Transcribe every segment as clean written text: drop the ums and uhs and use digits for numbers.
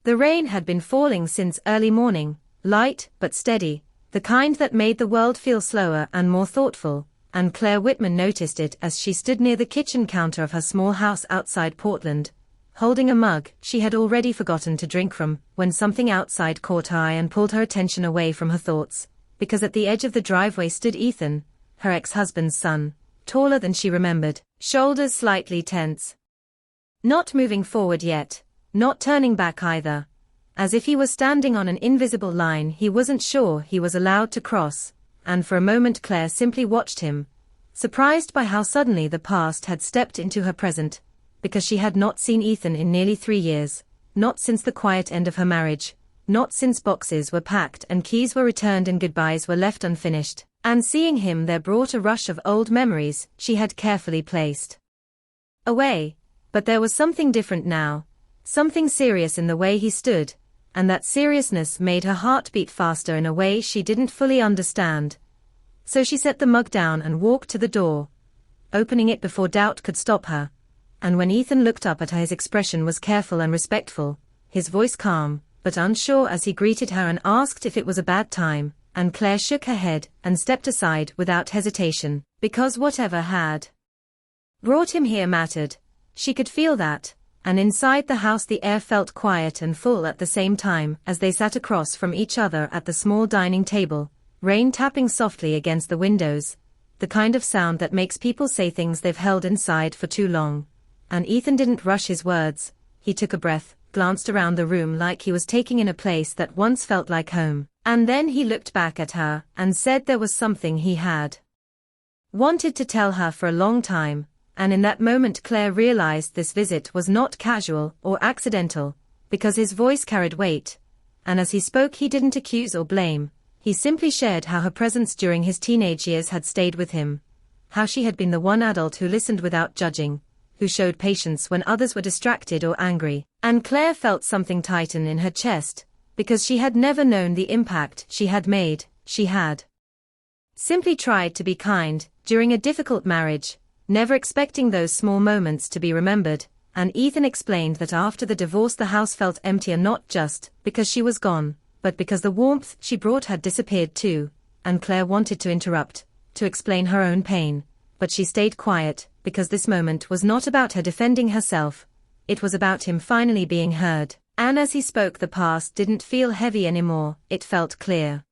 The rain had been falling since early morning, light but steady, the kind that made the world feel slower and more thoughtful, and Claire Whitman noticed it as she stood near the kitchen counter of her small house outside Portland, holding a mug she had already forgotten to drink from, when something outside caught her eye and pulled her attention away from her thoughts, because at the edge of the driveway stood Ethan, her ex-husband's son, taller than she remembered, shoulders slightly tense. Not moving forward yet, not turning back either. As if he was standing on an invisible line he wasn't sure he was allowed to cross, and for a moment Claire simply watched him, surprised by how suddenly the past had stepped into her present, because she had not seen Ethan in nearly 3 years, not since the quiet end of her marriage, not since boxes were packed and keys were returned and goodbyes were left unfinished, and seeing him there brought a rush of old memories she had carefully placed away, but there was something different now, something serious in the way he stood, and that seriousness made her heart beat faster in a way she didn't fully understand. So she set the mug down and walked to the door, opening it before doubt could stop her. And when Ethan looked up at her his expression was careful and respectful, his voice calm, but unsure as he greeted her and asked if it was a bad time, and Claire shook her head and stepped aside without hesitation, because whatever had brought him here mattered. She could feel that, and inside the house the air felt quiet and full at the same time as they sat across from each other at the small dining table, rain tapping softly against the windows, the kind of sound that makes people say things they've held inside for too long. And Ethan didn't rush his words, he took a breath, glanced around the room like he was taking in a place that once felt like home, and then he looked back at her and said there was something he had wanted to tell her for a long time. And in that moment Claire realized this visit was not casual or accidental, because his voice carried weight, and as he spoke he didn't accuse or blame, he simply shared how her presence during his teenage years had stayed with him, how she had been the one adult who listened without judging, who showed patience when others were distracted or angry, and Claire felt something tighten in her chest, because she had never known the impact she had made. She had simply tried to be kind during a difficult marriage, never expecting those small moments to be remembered, and Ethan explained that after the divorce the house felt emptier not just because she was gone, but because the warmth she brought had disappeared too, and Claire wanted to interrupt, to explain her own pain, but she stayed quiet, because this moment was not about her defending herself, it was about him finally being heard, and as he spoke the past didn't feel heavy anymore, it felt clear.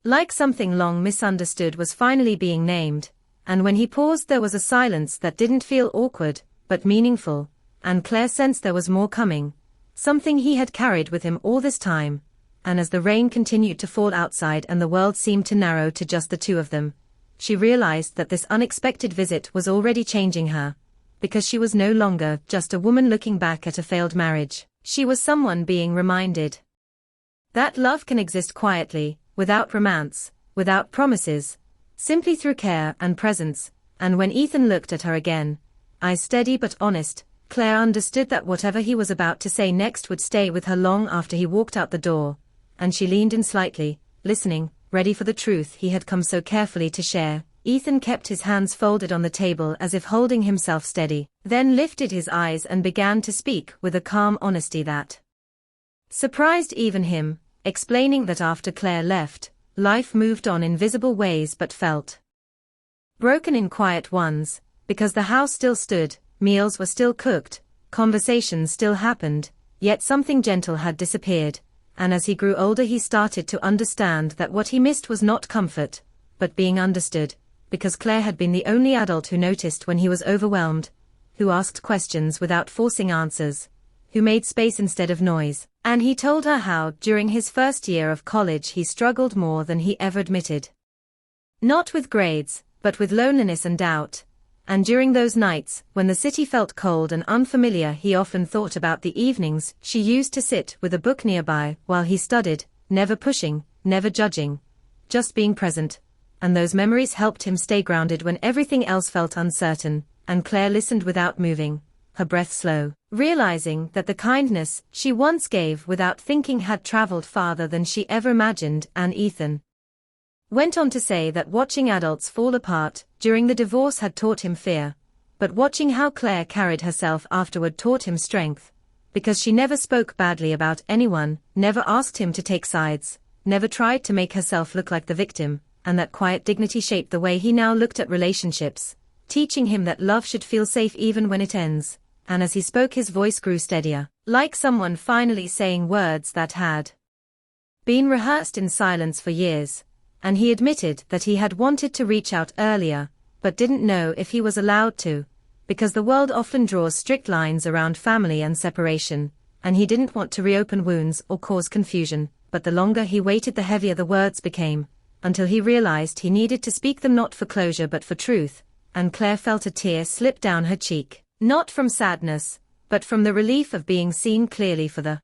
Like something long misunderstood was finally being named. And when he paused there was a silence that didn't feel awkward, but meaningful, and Claire sensed there was more coming, something he had carried with him all this time, and as the rain continued to fall outside and the world seemed to narrow to just the two of them, she realized that this unexpected visit was already changing her, because she was no longer just a woman looking back at a failed marriage, she was someone being reminded that love can exist quietly, without romance, without promises, simply through care and presence. And when Ethan looked at her again, eyes steady but honest, Claire understood that whatever he was about to say next would stay with her long after he walked out the door, and she leaned in slightly, listening, ready for the truth he had come so carefully to share. Ethan kept his hands folded on the table as if holding himself steady, then lifted his eyes and began to speak with a calm honesty that surprised even him, explaining that after Claire left, life moved on in visible ways but felt broken in quiet ones, because the house still stood, meals were still cooked, conversations still happened, yet something gentle had disappeared, and as he grew older he started to understand that what he missed was not comfort, but being understood, because Claire had been the only adult who noticed when he was overwhelmed, who asked questions without forcing answers, who made space instead of noise. And he told her how, during his first year of college he struggled more than he ever admitted. Not with grades, but with loneliness and doubt. And during those nights, when the city felt cold and unfamiliar he often thought about the evenings she used to sit with a book nearby while he studied, never pushing, never judging, just being present. And those memories helped him stay grounded when everything else felt uncertain, and Claire listened without moving, her breath slow, realizing that the kindness she once gave without thinking had traveled farther than she ever imagined. And Ethan went on to say that watching adults fall apart during the divorce had taught him fear, but watching how Claire carried herself afterward taught him strength, because she never spoke badly about anyone, never asked him to take sides, never tried to make herself look like the victim, and that quiet dignity shaped the way he now looked at relationships, teaching him that love should feel safe even when it ends. And as he spoke, his voice grew steadier, like someone finally saying words that had been rehearsed in silence for years. And he admitted that he had wanted to reach out earlier, but didn't know if he was allowed to, because the world often draws strict lines around family and separation, and he didn't want to reopen wounds or cause confusion. But the longer he waited, the heavier the words became, until he realized he needed to speak them, not for closure but for truth. And Claire felt a tear slip down her cheek, not from sadness, but from the relief of being seen clearly for the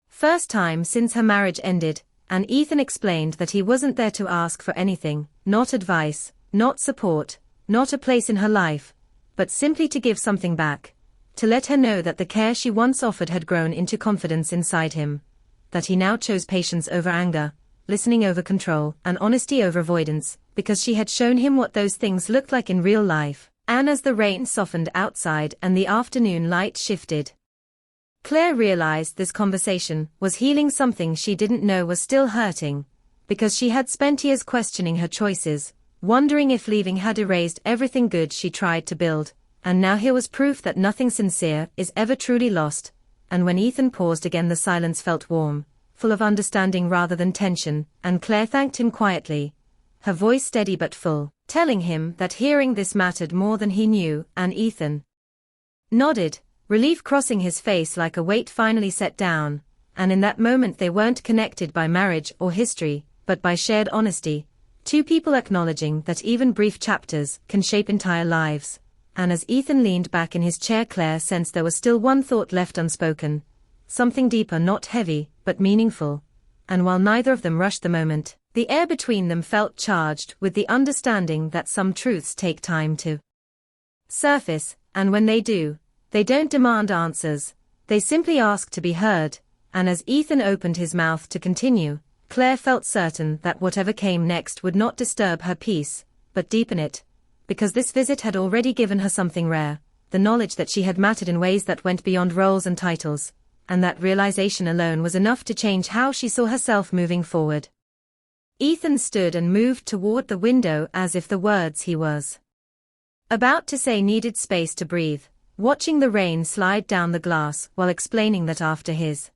first time since her marriage ended. And Ethan explained that he wasn't there to ask for anything, not advice, not support, not a place in her life, but simply to give something back, to let her know that the care she once offered had grown into confidence inside him, that he now chose patience over anger, listening over control, and honesty over avoidance, because she had shown him what those things looked like in real life. And as the rain softened outside and the afternoon light shifted, Claire realized this conversation was healing something she didn't know was still hurting, because she had spent years questioning her choices, wondering if leaving had erased everything good she tried to build. And now here was proof that nothing sincere is ever truly lost. And when Ethan paused again, the silence felt warm, full of understanding rather than tension, and Claire thanked him quietly, her voice steady but full, telling him that hearing this mattered more than he knew. And Ethan nodded, relief crossing his face like a weight finally set down. And in that moment they weren't connected by marriage or history, but by shared honesty, two people acknowledging that even brief chapters can shape entire lives. And as Ethan leaned back in his chair, Claire sensed there was still one thought left unspoken, something deeper, not heavy, but meaningful. And while neither of them rushed the moment, the air between them felt charged with the understanding that some truths take time to surface, and when they do, they don't demand answers, they simply ask to be heard. And as Ethan opened his mouth to continue, Claire felt certain that whatever came next would not disturb her peace, but deepen it, because this visit had already given her something rare, the knowledge that she had mattered in ways that went beyond roles and titles, and that realization alone was enough to change how she saw herself moving forward. Ethan stood and moved toward the window as if the words he was about to say needed space to breathe, watching the rain slide down the glass while explaining that after his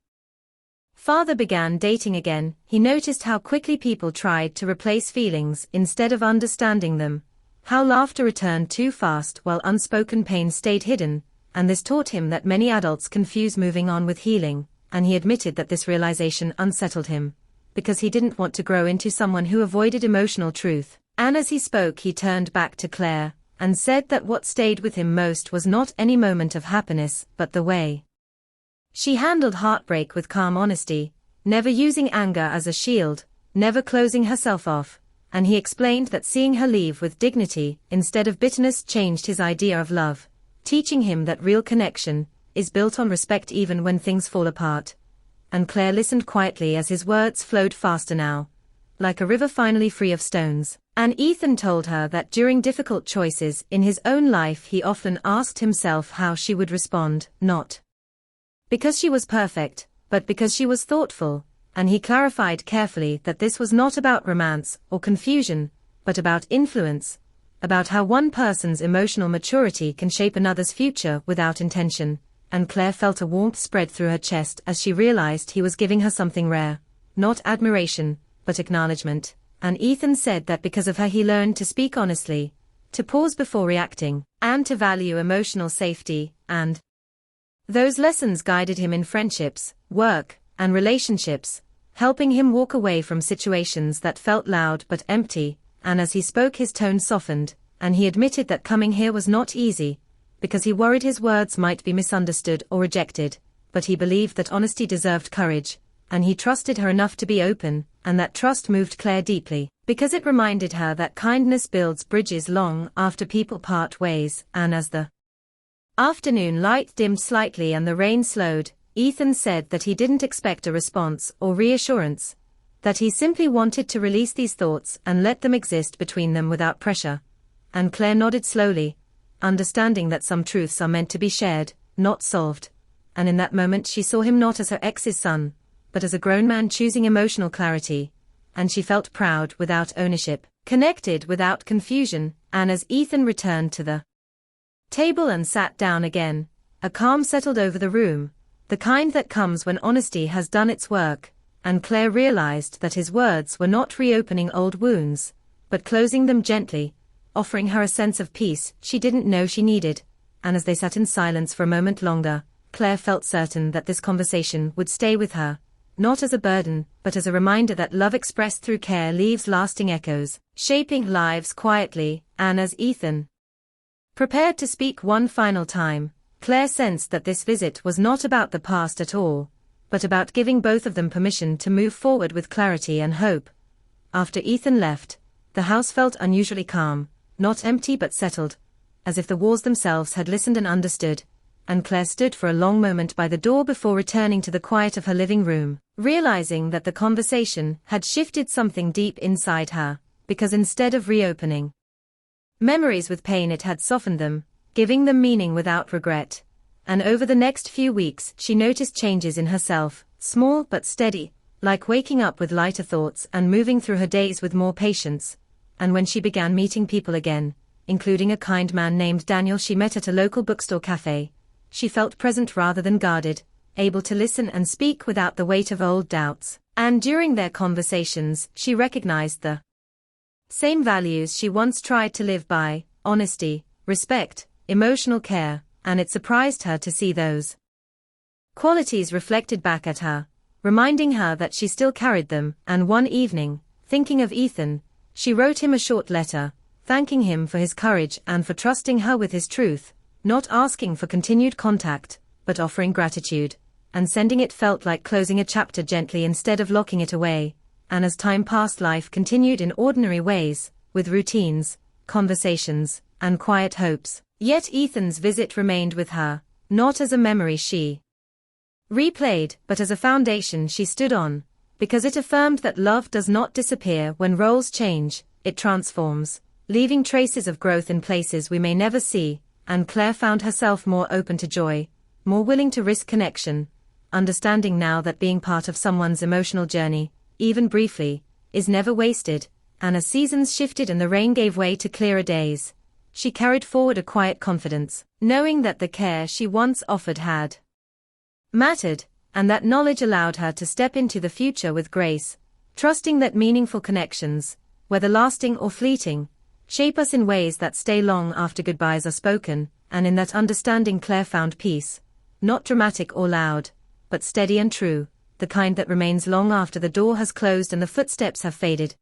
father began dating again, he noticed how quickly people tried to replace feelings instead of understanding them, how laughter returned too fast while unspoken pain stayed hidden, and this taught him that many adults confuse moving on with healing. And he admitted that this realization unsettled him, because he didn't want to grow into someone who avoided emotional truth. And as he spoke, he turned back to Claire, and said that what stayed with him most was not any moment of happiness, but the way she handled heartbreak with calm honesty, never using anger as a shield, never closing herself off. And he explained that seeing her leave with dignity instead of bitterness changed his idea of love, teaching him that real connection is built on respect even when things fall apart. And Claire listened quietly as his words flowed faster now, like a river finally free of stones. And Ethan told her that during difficult choices in his own life he often asked himself how she would respond, not because she was perfect, but because she was thoughtful. And he clarified carefully that this was not about romance or confusion, but about influence, about how one person's emotional maturity can shape another's future without intention. And Claire felt a warmth spread through her chest as she realized he was giving her something rare, not admiration, but acknowledgement. And Ethan said that because of her he learned to speak honestly, to pause before reacting, and to value emotional safety. And those lessons guided him in friendships, work, and relationships, helping him walk away from situations that felt loud but empty. And as he spoke, his tone softened, and he admitted that coming here was not easy, because he worried his words might be misunderstood or rejected, but he believed that honesty deserved courage, and he trusted her enough to be open. And that trust moved Claire deeply, because it reminded her that kindness builds bridges long after people part ways. And as the afternoon light dimmed slightly and the rain slowed, Ethan said that he didn't expect a response or reassurance, that he simply wanted to release these thoughts and let them exist between them without pressure. And Claire nodded slowly, understanding that some truths are meant to be shared, not solved. and in that moment she saw him not as her ex's son, but as a grown man choosing emotional clarity, and she felt proud without ownership, connected without confusion, and as Ethan returned to the table and sat down again, a calm settled over the room, the kind that comes when honesty has done its work, and Claire realized that his words were not reopening old wounds, but closing them gently, offering her a sense of peace she didn't know she needed, and as they sat in silence for a moment longer, Claire felt certain that this conversation would stay with her, not as a burden, but as a reminder that love expressed through care leaves lasting echoes, shaping lives quietly, and as Ethan prepared to speak one final time, Claire sensed that this visit was not about the past at all, but about giving both of them permission to move forward with clarity and hope. After Ethan left, the house felt unusually calm, not empty but settled, as if the walls themselves had listened and understood, and Claire stood for a long moment by the door before returning to the quiet of her living room, realizing that the conversation had shifted something deep inside her, because instead of reopening memories with pain it had softened them, giving them meaning without regret. And over the next few weeks she noticed changes in herself, small but steady, like waking up with lighter thoughts and moving through her days with more patience. And when she began meeting people again, including a kind man named Daniel she met at a local bookstore cafe, she felt present rather than guarded, able to listen and speak without the weight of old doubts. And during their conversations she recognized the same values she once tried to live by: honesty, respect, emotional care, and it surprised her to see those qualities reflected back at her, reminding her that she still carried them. And one evening, thinking of Ethan, she wrote him a short letter, thanking him for his courage and for trusting her with his truth, not asking for continued contact, but offering gratitude, and sending it felt like closing a chapter gently instead of locking it away. And as time passed, life continued in ordinary ways, with routines, conversations, and quiet hopes. Yet Ethan's visit remained with her, not as a memory she replayed, but as a foundation she stood on, because it affirmed that love does not disappear when roles change, it transforms, leaving traces of growth in places we may never see. And Claire found herself more open to joy, more willing to risk connection, understanding now that being part of someone's emotional journey, even briefly, is never wasted. And as seasons shifted and the rain gave way to clearer days, she carried forward a quiet confidence, knowing that the care she once offered had mattered, and that knowledge allowed her to step into the future with grace, trusting that meaningful connections, whether lasting or fleeting, shape us in ways that stay long after goodbyes are spoken. And in that understanding Claire found peace, not dramatic or loud, but steady and true, the kind that remains long after the door has closed and the footsteps have faded.